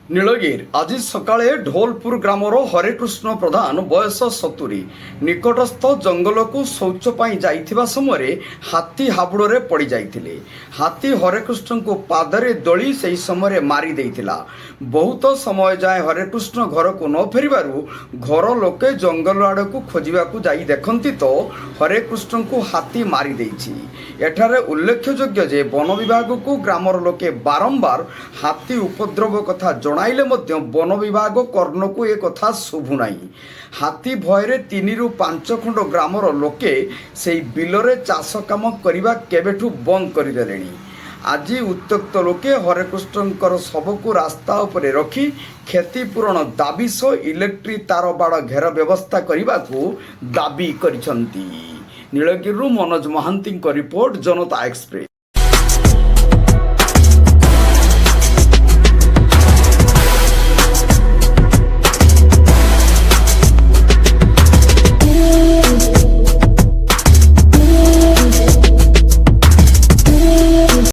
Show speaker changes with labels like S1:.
S1: ନୀଳଗିରି ଆଜି ସକାଳେ ଢୋଲପୁର ଗ୍ରାମର ହରେକୃଷ୍ଣ ପ୍ରଧାନ ବୟସ 70 ନିକଟସ୍ଥ ଜଙ୍ଗଲକୁ ଶୌଚ ପାଇଁ ଯାଇଥିବା ସମୟରେ ହାତୀ ହାବୁଡ଼ରେ ପଡ଼ିଯାଇଥିଲେ। ହାତୀ ହରେକୃଷ୍ଣଙ୍କୁ ପାଦରେ ଦଳି ସେହି ସମୟରେ ମାରି ଦେଇଥିଲା। ବହୁତ ସମୟ ଯାଏଁ ହରେକୃଷ୍ଣ ଘରକୁ ନ ଫେରିବାରୁ ଘର ଲୋକେ ଜଙ୍ଗଲ ଆଡ଼କୁ ଖୋଜିବାକୁ ଯାଇ ଦେଖନ୍ତି ତ ହରେକୃଷ୍ଣଙ୍କୁ ହାତୀ ମାରି ଦେଇଛି। ଏଠାରେ ଉଲ୍ଲେଖଯୋଗ୍ୟ ଯେ ବନ ବିଭାଗକୁ ଗ୍ରାମର ଲୋକେ ବାରମ୍ବାର ହାତୀ ଉପଦ୍ରବ କଥା ଜଣାଇଲେ ମଧ୍ୟ ବନ ବିଭାଗ କର୍ଣ୍ଣକୁ ଏ କଥା ଶୁଭୁନାହିଁ। ହାତୀ ଭୟରେ 3ରୁ 5 ଖଣ୍ଡ ଗ୍ରାମର ଲୋକେ ସେହି ବିଲରେ ଚାଷ କାମ କରିବା କେବେଠୁ ବନ୍ଦ କରିଦେଲେଣି। ଆଜି ଉତ୍ତ୍ୟକ୍ତ ଲୋକେ ହରେକୃଷ୍ଣଙ୍କର ଶବକୁ ରାସ୍ତା ଉପରେ ରଖି କ୍ଷତିପୂରଣ ଦାବି ସହ ଇଲେକ୍ଟ୍ରିକ୍ ତାର ବାଡ଼ ଘେର ବ୍ୟବସ୍ଥା କରିବାକୁ ଦାବି କରିଛନ୍ତି। ନୀଳଗିରିରୁ ମନୋଜ ମହାନ୍ତିଙ୍କ ରିପୋର୍ଟ, ଜନତା ଏକ୍ସପ୍ରେସ।